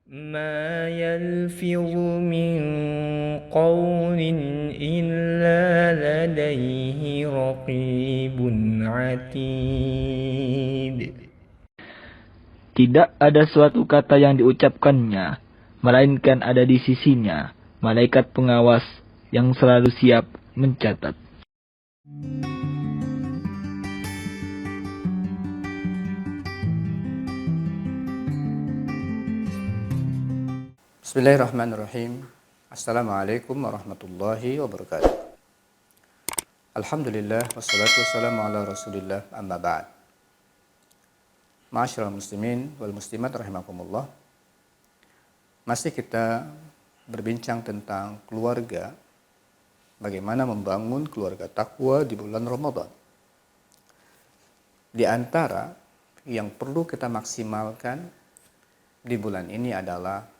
ما يلفظ من قول إلا لديه رقيب عتيد. Tidak ada suatu kata yang diucapkannya, melainkan ada di sisinya malaikat pengawas yang selalu siap mencatat. Bismillahirrahmanirrahim. Assalamualaikum warahmatullahi wabarakatuh. Alhamdulillah wassalatu wassalamu ala Rasulillah amma ba'd. Ma'asyiral muslimin wal muslimat rahimakumullah. Masih kita berbincang tentang keluarga, bagaimana membangun keluarga takwa di bulan Ramadan. Di antara yang perlu kita maksimalkan di bulan ini adalah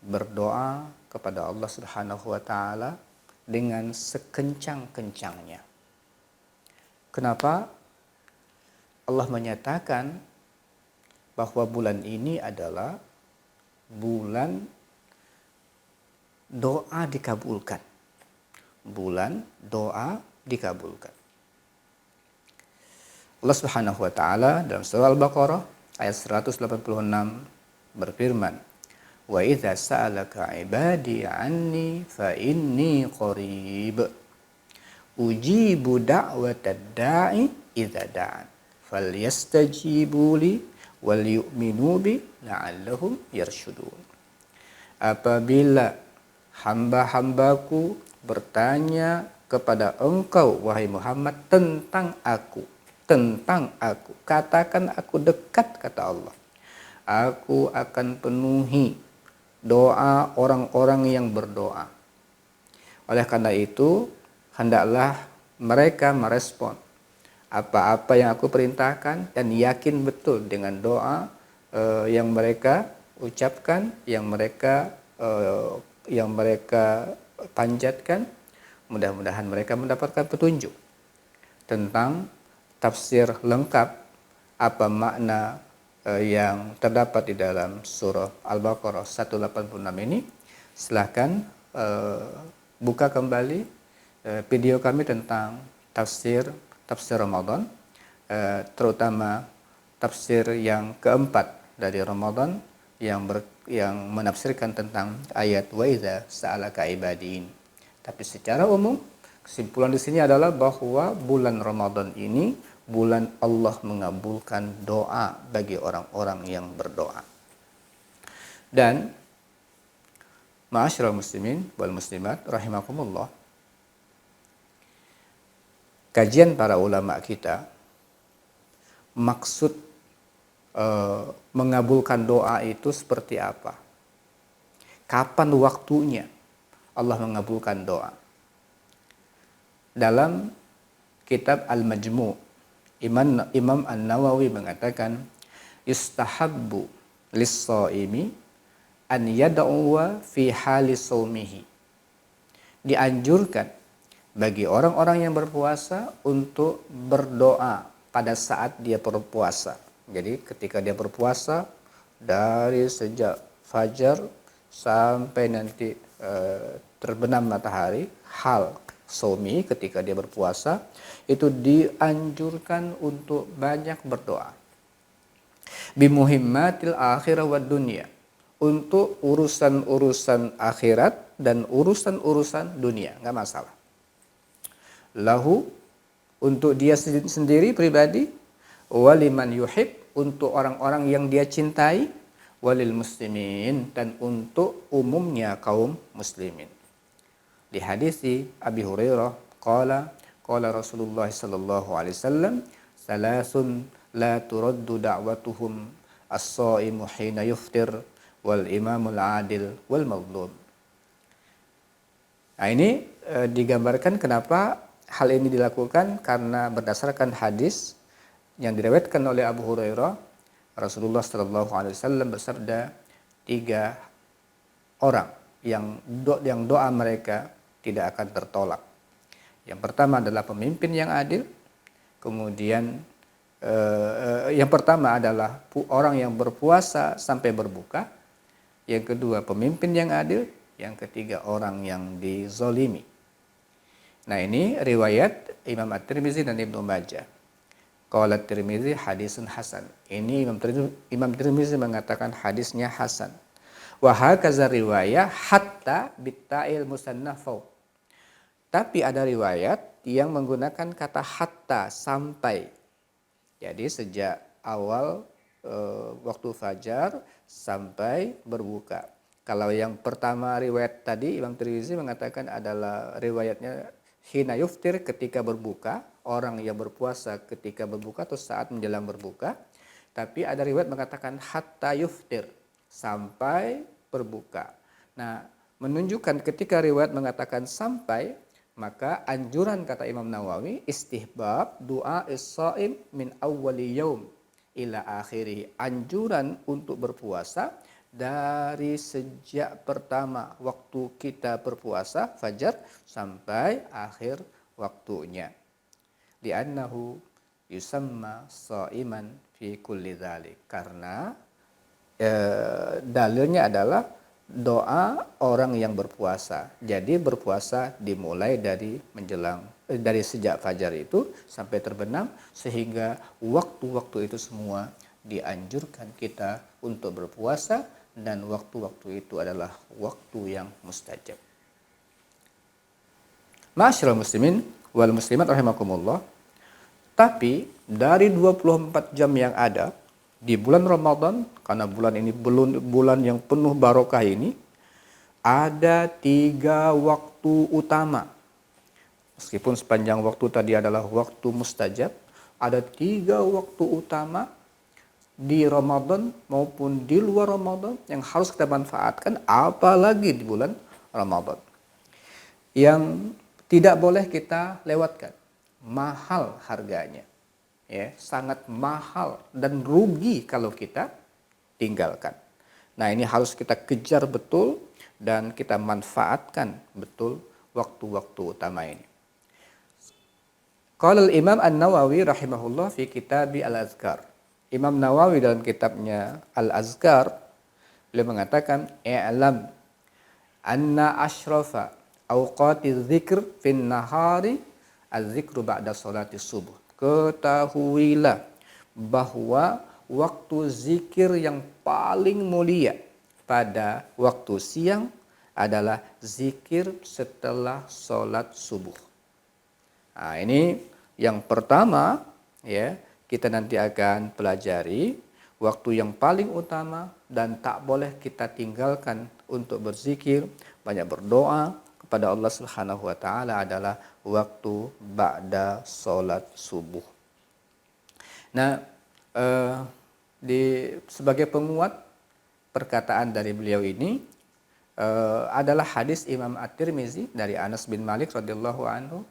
berdoa kepada Allah Subhanahu wa taala dengan sekencang-kencangnya. Kenapa Allah menyatakan bahwa bulan ini adalah bulan doa dikabulkan. Bulan doa dikabulkan. Allah Subhanahu wa taala dalam surah Al-Baqarah ayat 186 berfirman, wa idza sa'alaka 'ibadi 'anni fa inni qarib ujibu da'watad da'i idza da'an falyastajibu li wal yu'minu bi la'allahum yarshudun. Apabila hamba-hambaku bertanya kepada engkau wahai Muhammad tentang aku, katakan aku dekat, kata Allah. Aku akan penuhi doa orang-orang yang berdoa. Oleh karena itu, hendaklah mereka merespon apa-apa yang aku perintahkan dan yakin betul dengan doa yang mereka ucapkan, yang mereka panjatkan. Mudah-mudahan mereka mendapatkan petunjuk tentang tafsir lengkap apa makna yang terdapat di dalam surah Al-Baqarah 186 ini. Silahkan buka kembali video kami tentang tafsir Ramadan, terutama tafsir yang keempat dari Ramadan yang menafsirkan tentang ayat wa idza sa'alaka ibadi. Tapi secara umum kesimpulan di sini adalah bahwa bulan Ramadan ini bulan Allah mengabulkan doa bagi orang-orang yang berdoa. Dan ma'asyiral muslimin wal muslimat rahimakumullah, kajian para ulama kita, maksud mengabulkan doa itu seperti apa? Kapan waktunya Allah mengabulkan doa? Dalam kitab Al-Majmu', Imam An-Nawawi mengatakan, yustahabbu lis-shaimi an yad'uwa fi hali shaumihi. Dianjurkan bagi orang-orang yang berpuasa untuk berdoa pada saat dia berpuasa. Jadi ketika dia berpuasa, dari sejak fajar sampai nanti terbenam matahari, hal shaumi, ketika dia berpuasa, itu dianjurkan untuk banyak berdoa. Bimuhimmatil akhirah wad dunia, untuk urusan-urusan akhirat dan urusan-urusan dunia, nggak masalah. Lahu, untuk dia sendiri pribadi, waliman yuhib, untuk orang-orang yang dia cintai, walil muslimin, dan untuk umumnya kaum muslimin. Di hadis Abi Hurairah qala Rasulullah sallallahu alaihi wasallam, salasun la turaddu da'watuhum as-shaimu hina yuftir wal imamul adil wal mazlum. Nah, ini digambarkan kenapa hal ini dilakukan, karena berdasarkan hadis yang diriwayatkan oleh Abu Hurairah, Rasulullah sallallahu alaihi wasallam bersabda, 3 orang yang doa mereka tidak akan tertolak. Yang pertama adalah pemimpin yang adil. Kemudian yang pertama adalah orang yang berpuasa sampai berbuka. yang kedua pemimpin yang adil, yang ketiga orang yang dizolimi. Nah ini riwayat Imam At-Tirmizi dan Ibnu Majah. Qala At-Tirmizi hadisun hasan. Ini Imam Tirmizi mengatakan hadisnya hasan. Wa hakaza riwayah hatta bitta'il musannafau. Tapi ada riwayat yang menggunakan kata hatta, sampai. Jadi sejak awal waktu fajar sampai berbuka. Kalau yang pertama riwayat tadi Imam Tirmizi mengatakan adalah riwayatnya hina yuftir, ketika berbuka, orang yang berpuasa ketika berbuka atau saat menjelang berbuka. Tapi ada riwayat mengatakan hatta yuftir, sampai berbuka. Nah, menunjukkan ketika riwayat mengatakan sampai, maka anjuran kata Imam Nawawi istihbab doa is-shaim min awwali yaum ila akhirih. Anjuran untuk berpuasa dari sejak pertama waktu kita berpuasa fajar sampai akhir waktunya. Li'annahu yusamma shaiman fi kulli dzalik. Karena dalilnya adalah doa orang yang berpuasa. Jadi berpuasa dimulai dari dari sejak fajar itu sampai terbenam, sehingga waktu-waktu itu semua dianjurkan kita untuk berpuasa, dan waktu-waktu itu adalah waktu yang mustajab. Ma'asyiral muslimin wal muslimat rahimakumullah. Tapi dari 24 jam yang ada di bulan Ramadan, karena bulan ini bulan yang penuh barokah ini, ada 3 waktu utama. Meskipun sepanjang waktu tadi adalah waktu mustajab, ada 3 waktu utama di Ramadan maupun di luar Ramadan yang harus kita manfaatkan, apalagi di bulan Ramadan, yang tidak boleh kita lewatkan. Mahal harganya, ya, sangat mahal dan rugi kalau kita tinggalkan. Nah, ini harus kita kejar betul dan kita manfaatkan betul waktu-waktu utama ini. Qala al-Imam An-Nawawi rahimahullah fi kitab Al-Azkar. Imam Nawawi dalam kitabnya Al-Azkar, beliau mengatakan i'lam anna asyrafa awqatiz dzikr fin nahari az-zikru ba'da sholati subuh. Ketahuilah bahwa waktu zikir yang paling mulia pada waktu siang adalah zikir setelah sholat subuh. Nah, ini yang pertama, ya, kita nanti akan pelajari waktu yang paling utama dan tak boleh kita tinggalkan untuk berzikir, banyak berdoa kepada Allah Subhanahu wa taala adalah waktu ba'da salat subuh. Nah, sebagai penguat perkataan dari beliau ini adalah hadis Imam At-Tirmizi dari Anas bin Malik radhiyallahu anhu,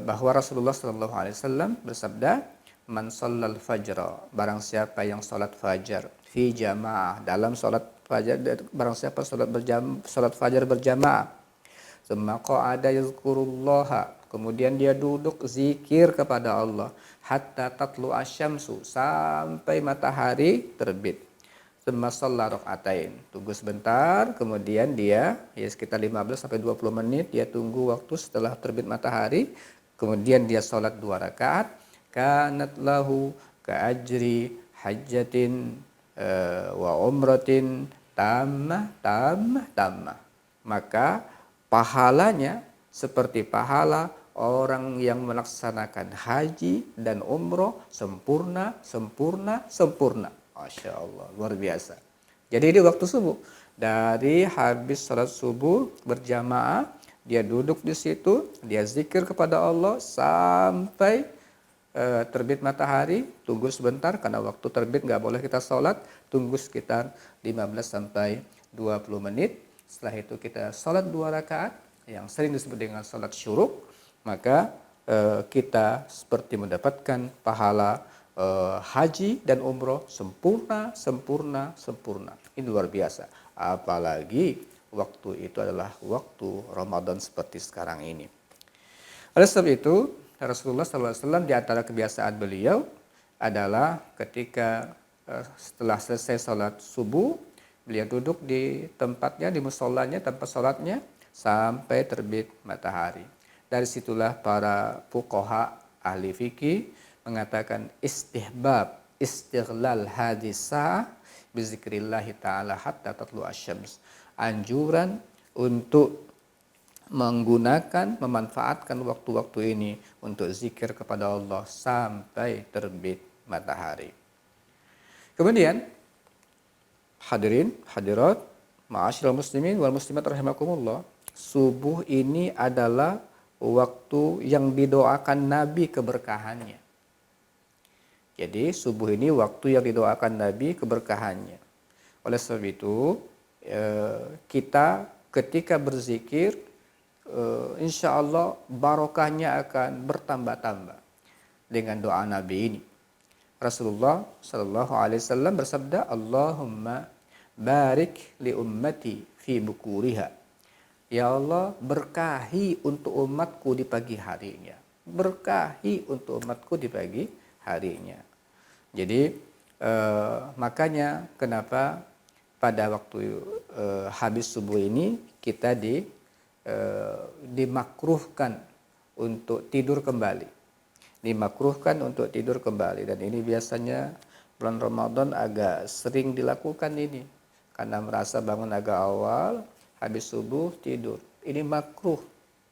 bahwa Rasulullah sallallahu alaihi wasallam bersabda, "Man shallal fajra", barang siapa yang salat fajar, fi jamaah, dalam salat fajar, barang siapa salat fajar berjamaah, tsumma qa'ada yazkurullaha, kemudian dia duduk zikir kepada Allah, hatta tatlu asyamsu, sampai matahari terbit, tsumma shalla rakaatain, tunggu sebentar, kemudian dia sekitar 15 sampai 20 menit dia tunggu waktu setelah terbit matahari, kemudian dia salat 2 rakaat, kanat lahu ka-ajri hajjatin wa umratin tammah, maka pahalanya seperti pahala orang yang melaksanakan haji dan umroh sempurna. Masya Allah, luar biasa. Jadi di waktu subuh, dari habis salat subuh berjamaah, dia duduk di situ, dia zikir kepada Allah sampai terbit matahari, tunggu sebentar karena waktu terbit nggak boleh kita sholat, tunggu sekitar 15 sampai 20 menit. Setelah itu kita sholat 2 rakaat yang sering disebut dengan sholat syuruk, maka kita seperti mendapatkan pahala haji dan umroh sempurna. Ini luar biasa. Apalagi waktu itu adalah waktu Ramadan seperti sekarang ini. Oleh sebab itu, Rasulullah SAW di antara kebiasaan beliau adalah ketika setelah selesai sholat subuh, beliau duduk di tempatnya, di musholanya, tempat sholatnya, sampai terbit matahari. Dari situlah para fuqaha ahli fikih mengatakan istihbab istighlal hadis sa'ah bizikrillahi ta'ala hatta tatlu asyams. Anjuran untuk menggunakan, memanfaatkan waktu-waktu ini untuk zikir kepada Allah sampai terbit matahari. Kemudian, hadirin, hadirat, ma'asyiral muslimin wal muslimat rahimakumullah, subuh ini adalah waktu yang didoakan Nabi keberkahannya. Jadi subuh ini waktu yang didoakan Nabi keberkahannya. Oleh sebab itu, kita ketika berzikir, insya Allah barokahnya akan bertambah-tambah dengan doa Nabi ini. Rasulullah Shallallahu Alaihi Wasallam bersabda, Allahumma barik li ummati fi bukuriha. Ya Allah, berkahi untuk umatku di pagi harinya. Berkahi untuk umatku di pagi harinya. Jadi makanya kenapa pada waktu habis subuh ini kita dimakruhkan untuk tidur kembali. Dimakruhkan untuk tidur kembali, dan ini biasanya bulan Ramadan agak sering dilakukan ini karena merasa bangun agak awal, habis subuh tidur. Ini makruh,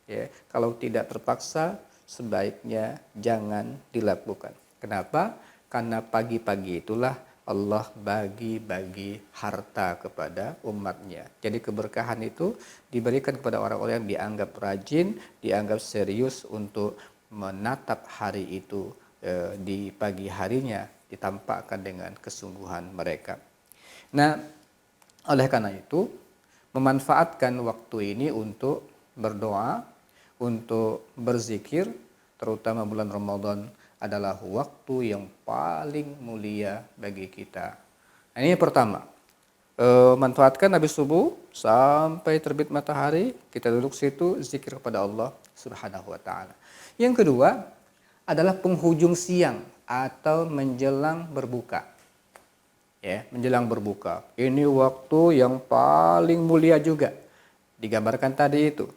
ya. Kalau tidak terpaksa sebaiknya jangan dilakukan. Kenapa? Karena pagi-pagi itulah Allah bagi-bagi harta kepada umatnya. Jadi keberkahan itu diberikan kepada orang-orang yang dianggap rajin, dianggap serius untuk menatap hari itu di pagi harinya, ditampakkan dengan kesungguhan mereka. Nah, oleh karena itu, memanfaatkan waktu ini untuk berdoa, untuk berzikir, terutama bulan Ramadan adalah waktu yang paling mulia bagi kita. Nah, ini yang pertama. Manfaatkan habis subuh sampai terbit matahari, kita duduk situ zikir kepada Allah Subhanahu wa taala. Yang kedua adalah penghujung siang atau menjelang berbuka. Ya, menjelang berbuka. Ini waktu yang paling mulia juga. Digambarkan tadi itu.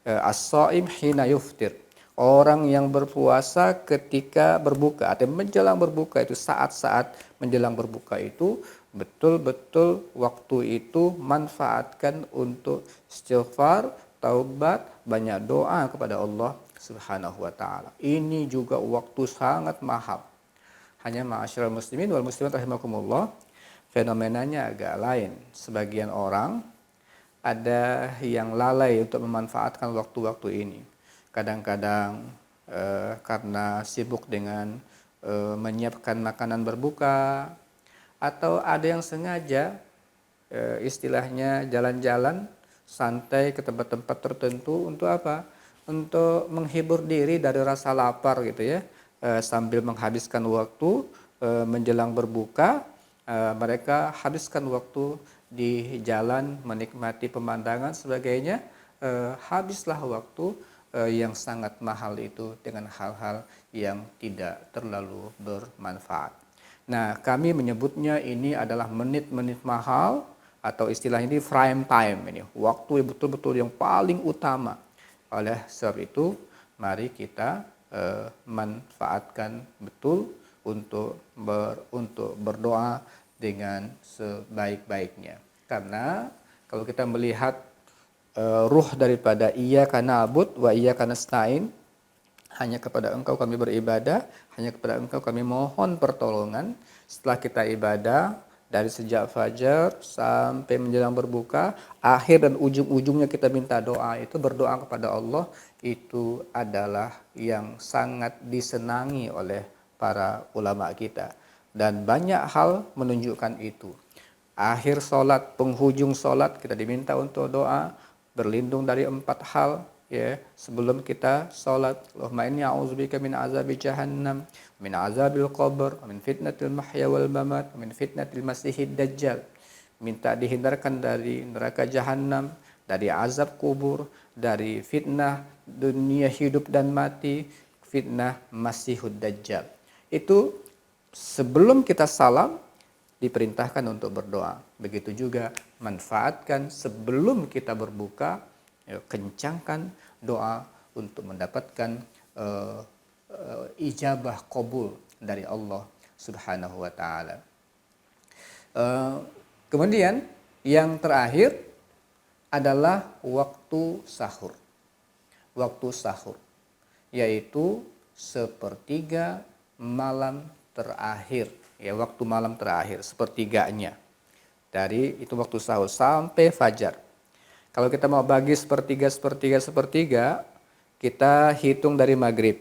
As-shaim hina yuftir. Orang yang berpuasa ketika berbuka atau menjelang berbuka itu, saat-saat menjelang berbuka itu betul-betul waktu itu manfaatkan untuk istighfar, taubat, banyak doa kepada Allah Subhanahu wa taala. Ini juga waktu sangat mahal. Hanya ma'asyiral muslimin wal muslimat rahimakumullah, fenomenanya agak lain. Sebagian orang ada yang lalai untuk memanfaatkan waktu-waktu ini. Kadang-kadang karena sibuk dengan menyiapkan makanan berbuka, atau ada yang sengaja istilahnya jalan-jalan santai ke tempat-tempat tertentu untuk apa? Untuk menghibur diri dari rasa lapar gitu ya, sambil menghabiskan waktu menjelang berbuka, mereka habiskan waktu di jalan menikmati pemandangan sebagainya, habislah waktu yang sangat mahal itu dengan hal-hal yang tidak terlalu bermanfaat. Nah, kami menyebutnya ini adalah menit-menit mahal, atau istilah ini prime time, ini waktu yang betul-betul yang paling utama. Oleh sebab itu, mari kita manfaatkan betul untuk berdoa dengan sebaik-baiknya. Karena kalau kita melihat ruh daripada iyyaka na'bud wa iyyaka nasta'in, hanya kepada Engkau kami beribadah, hanya kepada Engkau kami mohon pertolongan. Setelah kita ibadah, dari sejak fajar sampai menjelang berbuka, akhir dan ujung-ujungnya kita minta doa, itu berdoa kepada Allah, itu adalah yang sangat disenangi oleh para ulama kita. Dan banyak hal menunjukkan itu. Akhir sholat, penghujung sholat kita diminta untuk doa, berlindung dari 4 hal. Ya, sebelum kita sholat, Allahumma inni a'udzubika min azabi jahannam, min azabil qabr, min fitnatil mahya wal mamat, min fitnatil masihid dajjal. Minta dihindarkan dari neraka jahannam, dari azab kubur, dari fitnah dunia hidup dan mati, fitnah masihud dajjal. Itu sebelum kita salam, diperintahkan untuk berdoa. Begitu juga manfaatkan sebelum kita berbuka, kencangkan doa untuk mendapatkan ijabah qabul dari Allah Subhanahu wa taala. Kemudian yang terakhir adalah waktu sahur. Waktu sahur yaitu sepertiga malam terakhir, ya, waktu malam terakhir, sepertiganya. Dari itu waktu sahur sampai fajar. Kalau kita mau bagi sepertiga, kita hitung dari maghrib.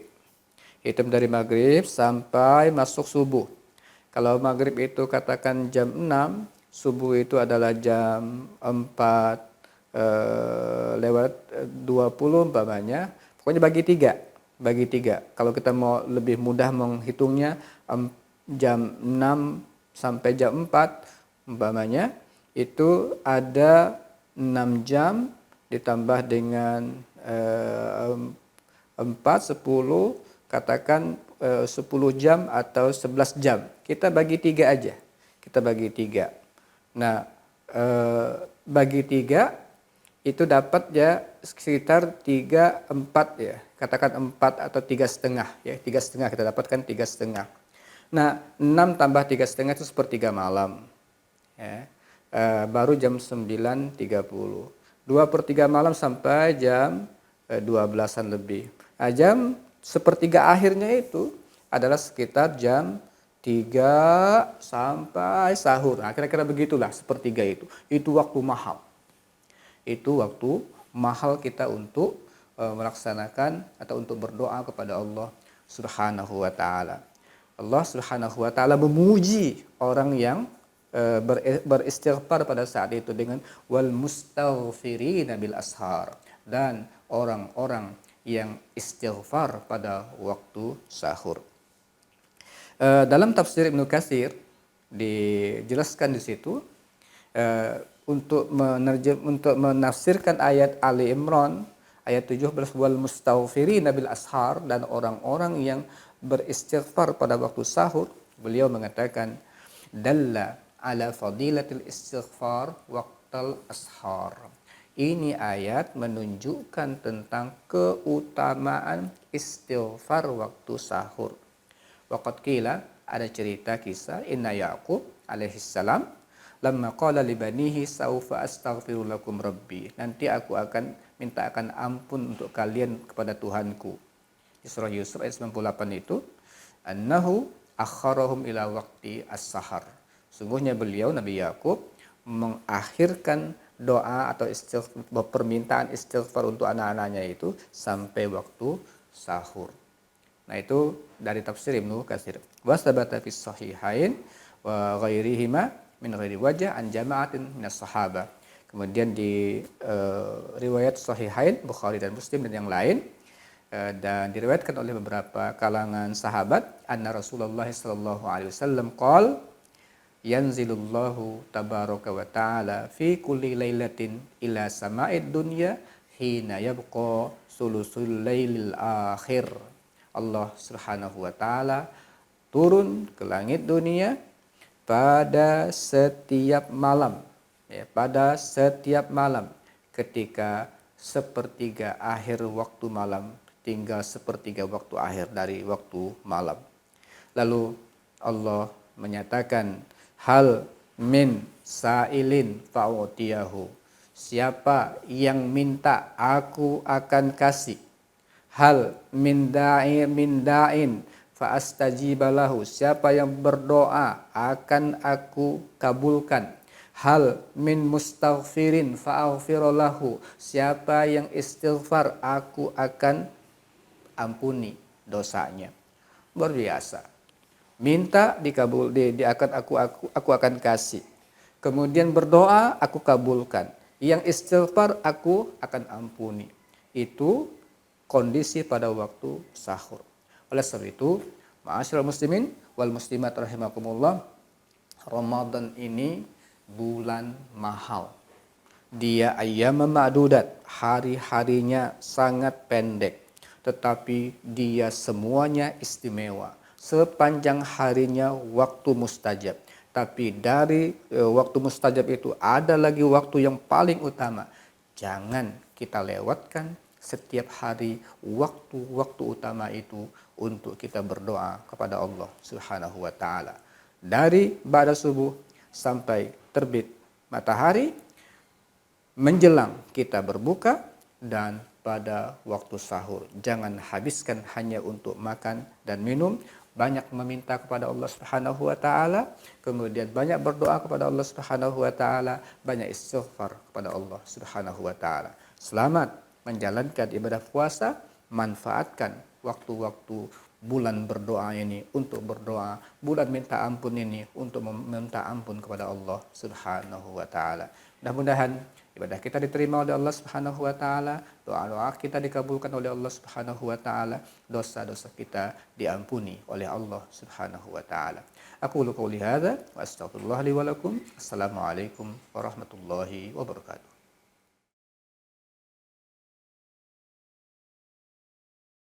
Hitung dari maghrib sampai masuk subuh. Kalau maghrib itu katakan jam 6, subuh itu adalah jam 4 lewat 20 umpamanya. Pokoknya bagi tiga. Kalau kita mau lebih mudah menghitungnya, jam 6 sampai jam 4 umpamanya, itu ada 6 jam ditambah dengan 4, 10, katakan 10 jam atau 11 jam. Kita bagi 3 aja. Kita bagi 3. Nah, bagi 3 itu dapat ya sekitar 3/4 ya. Katakan 4 atau 3,5 ya. 3,5 kita dapatkan 3,5. Nah, 6 tambah 3,5 itu sepertiga malam. Ya. Baru jam 9.30. 2/3 malam sampai jam 12-an lebih. Nah, jam sepertiga akhirnya itu adalah sekitar jam 3 sampai sahur. Nah, kira-kira begitulah sepertiga itu. Itu waktu mahal. Itu waktu mahal kita untuk melaksanakan atau untuk berdoa kepada Allah Subhanahu wa taala. Allah Subhanahu wa taala memuji orang yang beristighfar pada saat itu dengan wal mustaghfirina bil ashar, dan orang-orang yang istighfar pada waktu sahur. Dalam tafsir Ibnu Katsir dijelaskan di situ untuk menafsirkan ayat Ali Imran ayat 17 wal mustaghfirina bil ashar, dan orang-orang yang beristighfar pada waktu sahur. Beliau mengatakan dalla ala fadilatil istighfar waqtal ashar. Ini ayat menunjukkan tentang keutamaan istighfar waktu sahur. Waqad qila, ada cerita kisah, inna Yaqub alaihissalam lamma qala li banihi saufa astaghfiru lakum rabbi. Nanti aku akan mintakan ampun untuk kalian kepada Tuhanku. Di surah Yusuf ayat 98 itu, annahu akharahum ila waqti as-sahar. Sungguhnya beliau Nabi Yakub mengakhirkan doa atau permintaan istighfar untuk anak-anaknya itu sampai waktu sahur. Nah, itu dari tafsir Ibnu Katsir. Wa sabata fis sahihain wa ghairihima min ghairi wajah an jama'atin minas sahabah. Kemudian di riwayat sahihain Bukhari dan Muslim dan yang lain, dan diriwayatkan oleh beberapa kalangan sahabat, anna Rasulullah sallallahu alaihi wasallam qol yanzilullahu tabaraka wa ta'ala fi kulli lailatin ila sama'id dunya hina yabqa sulusul lailil akhir. Allah Subhanahu wa taala turun ke langit dunia pada setiap malam, ya, pada setiap malam ketika sepertiga akhir waktu malam, tinggal sepertiga waktu akhir dari waktu malam. Lalu Allah menyatakan hal min sa'ilin fa'utiyahu. Siapa yang minta, aku akan kasih. Hal min da'in fa'astajibalahu. Siapa yang berdoa, akan aku kabulkan. Hal min mustaghfirin fa'aghfirullahu. Siapa yang istighfar, aku akan ampuni dosanya. Luar biasa. Minta dikabul, aku akan kasih. Kemudian berdoa, aku kabulkan. Yang istighfar, aku akan ampuni. Itu kondisi pada waktu sahur. Oleh sebab itu, ma'asyiral muslimin wal muslimat rahimakumullah, Ramadan ini bulan mahal. Dia ayyam ma'dudat, hari-harinya sangat pendek, tetapi dia semuanya istimewa. Sepanjang harinya waktu mustajab. Tapi dari waktu mustajab itu ada lagi waktu yang paling utama. Jangan kita lewatkan setiap hari waktu-waktu utama itu untuk kita berdoa kepada Allah Subhanahu wa taala. Dari ba'da subuh sampai terbit matahari, menjelang kita berbuka, dan pada waktu sahur. Jangan habiskan hanya untuk makan dan minum, banyak meminta kepada Allah Subhanahu wa taala, kemudian banyak berdoa kepada Allah Subhanahu wa taala, banyak istighfar kepada Allah Subhanahu wa taala. Selamat menjalankan ibadah puasa, manfaatkan waktu-waktu bulan berdoa ini untuk berdoa, bulan minta ampun ini untuk meminta ampun kepada Allah Subhanahu wa taala. Mudah-mudahan ibadah kita diterima oleh Allah Subhanahu wa taala, doa-doa kita dikabulkan oleh Allah Subhanahu wa taala, dosa-dosa kita diampuni oleh Allah Subhanahu wa taala. Aqulu qouli hadza wa astaghfirullah li wa lakum. Assalamualaikum warahmatullahi wabarakatuh.